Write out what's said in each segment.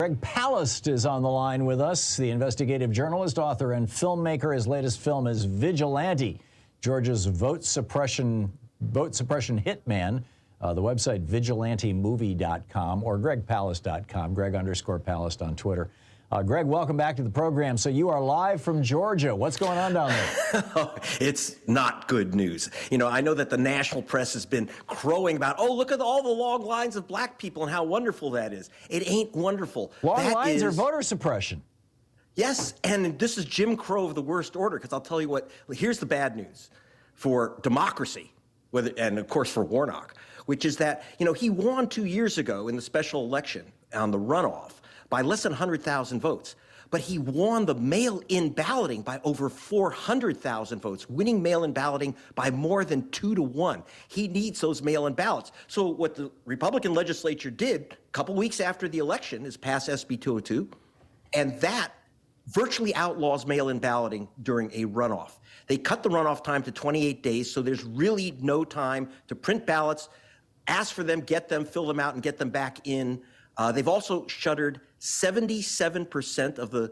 Greg Palast is on the line with us, the investigative journalist, author, and filmmaker. His latest film is Vigilante, Georgia's vote suppression hitman. The website vigilantemovie.com or gregpalast.com, Greg_Palast on Twitter. Greg, welcome back to the program. So you are live from Georgia. What's going on down there? It's not good news. You know, I know that the national press has been crowing about, oh, look at all the long lines of black people and how wonderful that is. It ain't wonderful. Long lines are voter suppression. Yes, and this is Jim Crow of the worst order, because I'll tell you what, here's the bad news for democracy, and of course for Warnock, which is that, you know, he won 2 years ago in the special election on the runoff by less than 100,000 votes. But he won the mail-in balloting by over 400,000 votes, winning mail-in balloting by more than 2 to 1. He needs those mail-in ballots. So what the Republican legislature did a couple weeks after the election is pass SB 202, and that virtually outlaws mail-in balloting during a runoff. They cut the runoff time to 28 days, so there's really no time to print ballots, ask for them, get them, fill them out, and get them back in. They've also shuttered 77% of the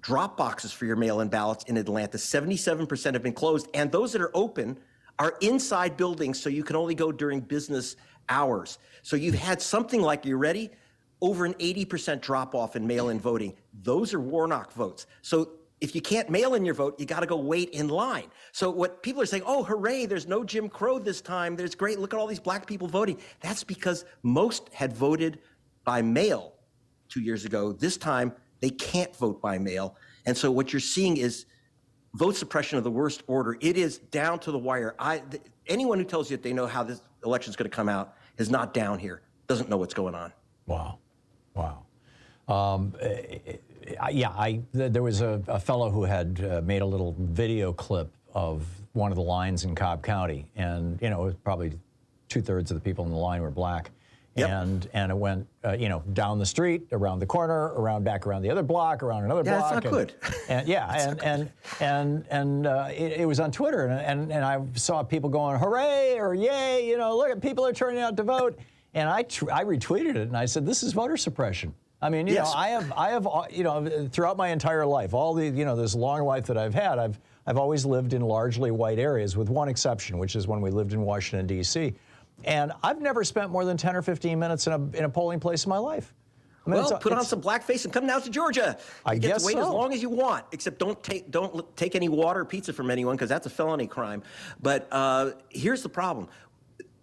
drop boxes for your mail-in ballots in Atlanta. 77% have been closed, and those that are open are inside buildings, so you can only go during business hours. So you've had something like, you ready? Over an 80% drop-off in mail-in voting. Those are Warnock votes. So if you can't mail in your vote, you got to go wait in line. So what people are saying, oh, hooray, there's no Jim Crow this time. There's great, look at all these black people voting. That's because most had voted by mail 2 years ago. This time, they can't vote by mail. And so what you're seeing is vote suppression of the worst order. It is down to the wire. Anyone who tells you that they know how this election is going to come out is not down here, doesn't know what's going on. Wow. Wow. There was a fellow who had made a little video clip of one of the lines in Cobb County, and, you know, it was probably 2/3 of the people in the line were black. Yep. And it went, you know, down the street, around the corner, back around the other block, around another block. That's not good. It was on Twitter, and I saw people going, hooray, or yay, you know, look, people are turning out to vote. And I retweeted it, and I said, this is voter suppression. I mean, you know, I have, you know, throughout my entire life, all the, you know, this long life that I've had, I've always lived in largely white areas, with one exception, which is when we lived in Washington, D.C. And I've never spent more than 10 or 15 minutes in a polling place in my life. I mean, well, put on some blackface and come down to Georgia. You get to wait as long as you want, except don't take any water or pizza from anyone, because that's a felony crime. But here's the problem.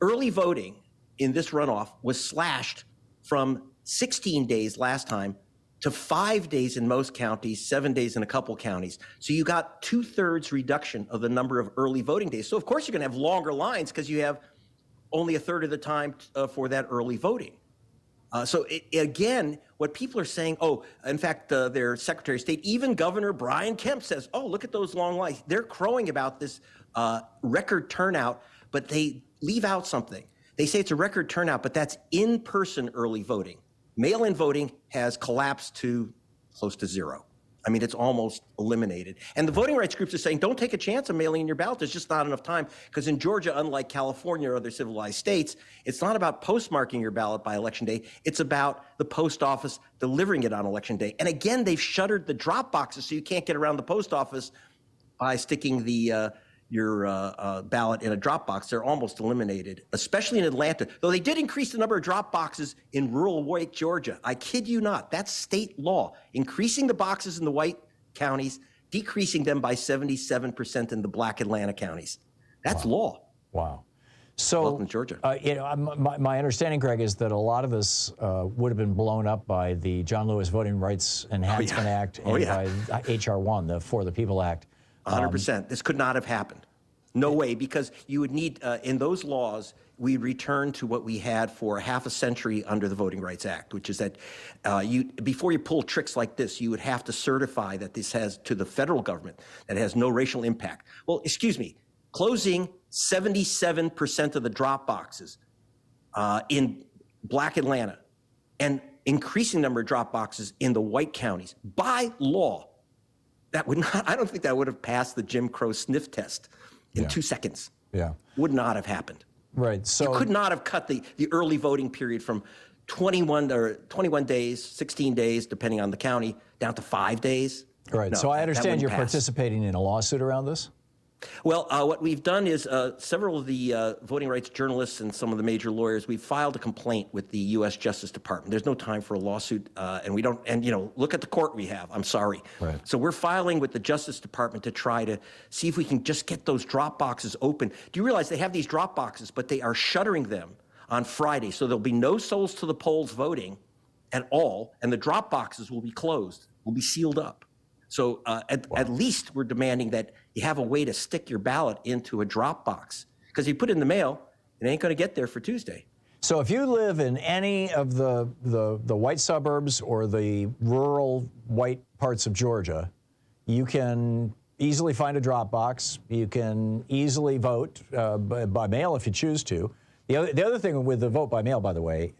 Early voting in this runoff was slashed from 16 days last time to 5 days in most counties, 7 days in a couple counties. So you got 2/3 reduction of the number of early voting days. So of course you're going to have longer lines, because you have only 1/3 of the time for that early voting. Again, what people are saying, oh, in fact, their Secretary of State, even Governor Brian Kemp says, oh, look at those long lines. They're crowing about this record turnout, but they leave out something. They say it's a record turnout, but that's in-person early voting. Mail-in voting has collapsed to close to zero. I mean, it's almost eliminated. And the voting rights groups are saying, don't take a chance of mailing in your ballot. There's just not enough time. Because in Georgia, unlike California or other civilized states, it's not about postmarking your ballot by Election Day. It's about the post office delivering it on Election Day. And again, they've shuttered the drop boxes, so you can't get around the post office by sticking your ballot in a drop box. They're almost eliminated, especially in Atlanta. Though they did increase the number of drop boxes in rural white Georgia. I kid you not. That's state law. Increasing the boxes in the white counties, decreasing them by 77% in the black Atlanta counties. That's law. Wow. So, welcome to Georgia. You know, my understanding, Greg, is that a lot of this would have been blown up by the John Lewis Voting Rights Enhancement Act and by H.R. 1, the For the People Act. 100%. This could not have happened. No way, because you would need, in those laws, we return to what we had for half a century under the Voting Rights Act, which is that before you pull tricks like this, you would have to certify that this has, to the federal government, that it has no racial impact. Well, excuse me, closing 77% of the drop boxes in black Atlanta and increasing the number of drop boxes in the white counties by law, that would not, I don't think that would have passed the Jim Crow sniff test in 2 seconds. Would not have happened. Right. So you could not have cut the early voting period from 21 days, 16 days, depending on the county, down to 5 days. All right. No, so I understand you're pass. participating in a lawsuit around this? Well, what we've done is several of the voting rights journalists and some of the major lawyers, we've filed a complaint with the U.S. Justice Department. There's no time for a lawsuit, and we don't. And look at the court we have. I'm sorry. Right. So we're filing with the Justice Department to try to see if we can just get those drop boxes open. Do you realize they have these drop boxes, but they are shuttering them on Friday, so there'll be no souls to the polls voting at all, and the drop boxes will be closed, will be sealed up. So at least we're demanding that you have a way to stick your ballot into a drop box, because if you put it in the mail, it ain't going to get there for Tuesday. So if you live in any of the white suburbs or the rural white parts of Georgia, you can easily find a drop box. You can easily vote by mail if you choose to. The other thing with the vote by mail, by the way,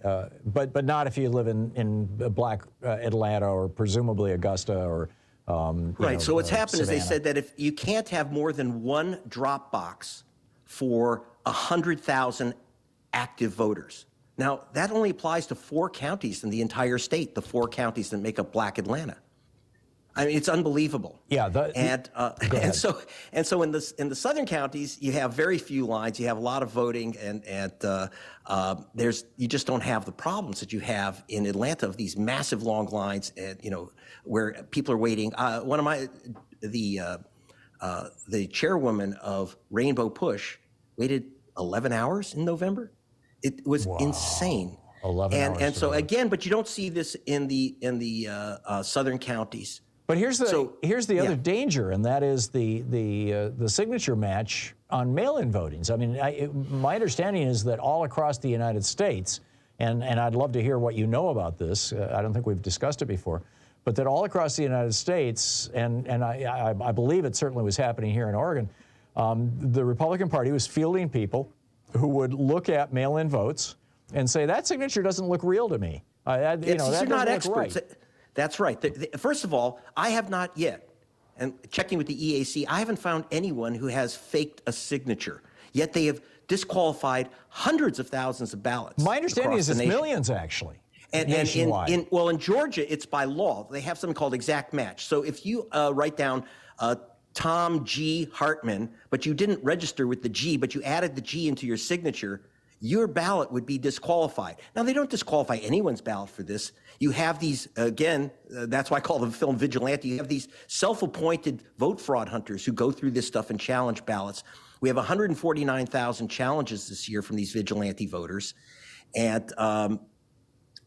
but not if you live in Black Atlanta or presumably Augusta or right. So what's happened Savannah. is they said that if you can't have more than one drop box for 100,000 active voters. Now, that only applies to 4 counties in the entire state, the 4 counties that make up Black Atlanta. I mean, it's unbelievable. Yeah. And so in the southern counties, you have very few lines. You have a lot of voting, and you just don't have the problems that you have in Atlanta of these massive long lines, and where people are waiting. The chairwoman of Rainbow Push waited 11 hours in November. It was insane. 11 hours. And so again, but you don't see this in the southern counties. But here's the other danger, and that is the signature match on mail-in votings. I mean, my understanding is that all across the United States, and I'd love to hear what you know about this. I don't think we've discussed it before, but that all across the United States, and I believe it certainly was happening here in Oregon, the Republican Party was fielding people who would look at mail-in votes and say, that signature doesn't look real to me. That They're not doesn't look experts. right. That's right. First of all, I have not yet, and checking with the EAC, I haven't found anyone who has faked a signature. Yet they have disqualified hundreds of thousands of ballots. My understanding is it's nation. Millions, actually. And nationwide. in Georgia, it's by law. They have something called exact match. So if you write down Thom G. Hartmann, but you didn't register with the G, but you added the G into your signature, your ballot would be disqualified. Now, they don't disqualify anyone's ballot for this. You have these, again, that's why I call them film vigilante. You have these self-appointed vote fraud hunters who go through this stuff and challenge ballots. We have 149,000 challenges this year from these vigilante voters, and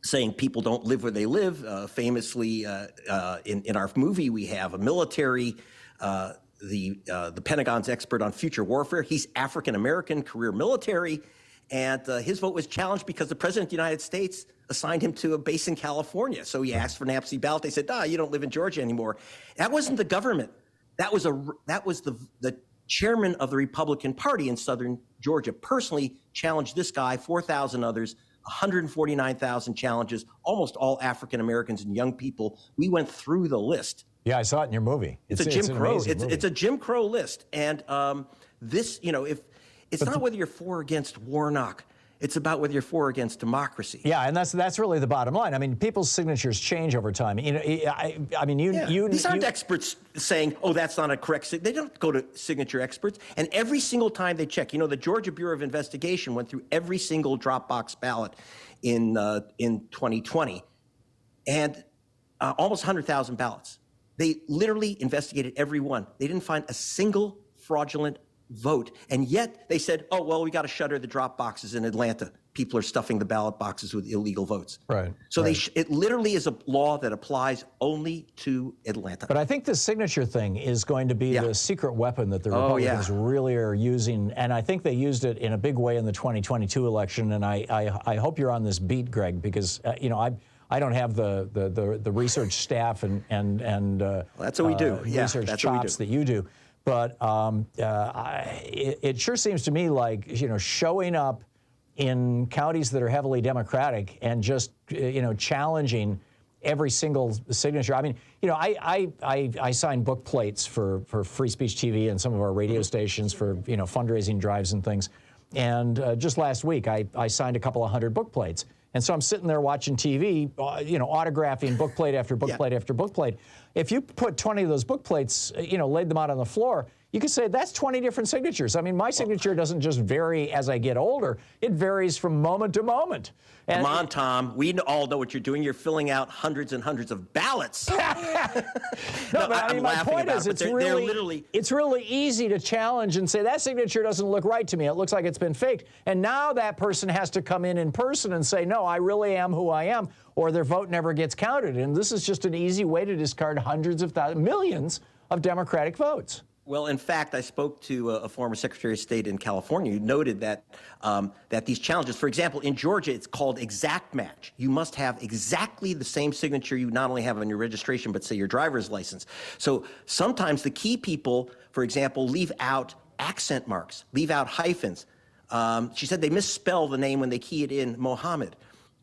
saying people don't live where they live. Famously, in our movie, we have a military, the Pentagon's expert on future warfare. He's African-American, career military. And his vote was challenged because the president of the United States assigned him to a base in California. So he asked for an absentee ballot. They said, you don't live in Georgia anymore. That wasn't the government. That was the chairman of the Republican Party in southern Georgia personally challenged this guy, 4,000 others, 149,000 challenges, almost all African Americans and young people. We went through the list. Yeah, I saw it in your movie. It's a Jim Crow. It's a Jim Crow list. And this, if it's not whether you're for or against Warnock. It's about whether you're for or against democracy. Yeah, and that's really the bottom line. I mean, people's signatures change over time. These aren't experts saying, "Oh, that's not a correct." They don't go to signature experts. And every single time they check, the Georgia Bureau of Investigation went through every single Dropbox ballot in 2020, and almost 100,000 ballots. They literally investigated every one. They didn't find a single fraudulent vote, and yet they said, "Oh, well, we got to shutter the drop boxes in Atlanta. People are stuffing the ballot boxes with illegal votes." Right. So it literally is a law that applies only to Atlanta. But I think the signature thing is going to be the secret weapon that the Republicans really are using, and I think they used it in a big way in the 2022 election. And I hope you're on this beat, Greg, because I don't have the research staff and that's what we do. Research chops that you do. But it sure seems to me like, showing up in counties that are heavily Democratic and just, challenging every single signature. I mean, I sign book plates for Free Speech TV and some of our radio stations for, fundraising drives and things. And just last week, I signed a couple of hundred book plates. And so I'm sitting there watching TV, autographing book plate after book plate after book plate. If you put 20 of those book plates, laid them out on the floor, you could say that's 20 different signatures. I mean, my signature doesn't just vary as I get older. It varies from moment to moment. And come on, Tom. We all know what you're doing. You're filling out hundreds and hundreds of ballots. No, but I mean, my point is, it's really easy to challenge and say, that signature doesn't look right to me. It looks like it's been faked. And now that person has to come in person and say, no, I really am who I am, or their vote never gets counted. And this is just an easy way to discard hundreds of thousands, millions of Democratic votes. Well, in fact, I spoke to a former Secretary of State in California who noted that that these challenges, for example, in Georgia, it's called exact match. You must have exactly the same signature you not only have on your registration, but say your driver's license. So sometimes the key people, for example, leave out accent marks, leave out hyphens. She said they misspell the name when they key it in Mohammed.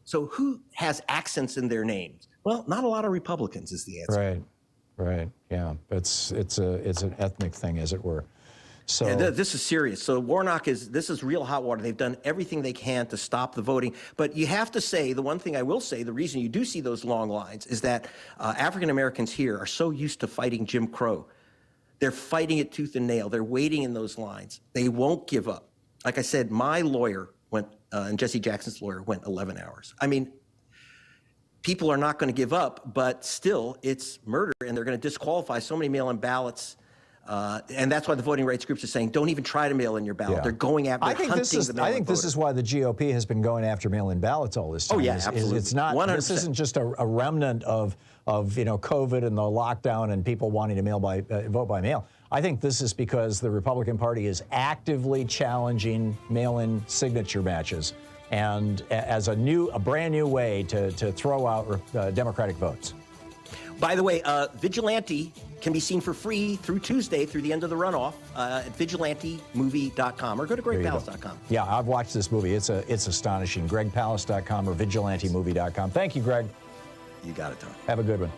So who has accents in their names? Well, not a lot of Republicans is the answer. Right. Right. Yeah. It's an ethnic thing, as it were. So yeah, this is serious. So Warnock this is real hot water. They've done everything they can to stop the voting. But you have to say, the one thing I will say, the reason you do see those long lines is that African Americans here are so used to fighting Jim Crow. They're fighting it tooth and nail. They're waiting in those lines. They won't give up. Like I said, my lawyer went, and Jesse Jackson's lawyer went 11 hours. I mean, people are not going to give up, but still, it's murder, and they're going to disqualify so many mail-in ballots. And that's why the voting rights groups are saying, don't even try to mail in your ballot. Yeah. They're going after, I think this is why the GOP has been going after mail-in ballots all this time. Oh, yeah, absolutely. It's not, 100%. This isn't just a remnant of COVID and the lockdown and people wanting to vote by mail. I think this is because the Republican Party is actively challenging mail-in signature matches, and as a brand new way to throw out Democratic votes. By the way, Vigilante can be seen for free through Tuesday through the end of the runoff at vigilantemovie.com, or go to gregpalast.com. Yeah, I've watched this movie. It's astonishing. gregpalast.com or vigilantemovie.com. Thank you, Greg. You got it, Tom. Have a good one.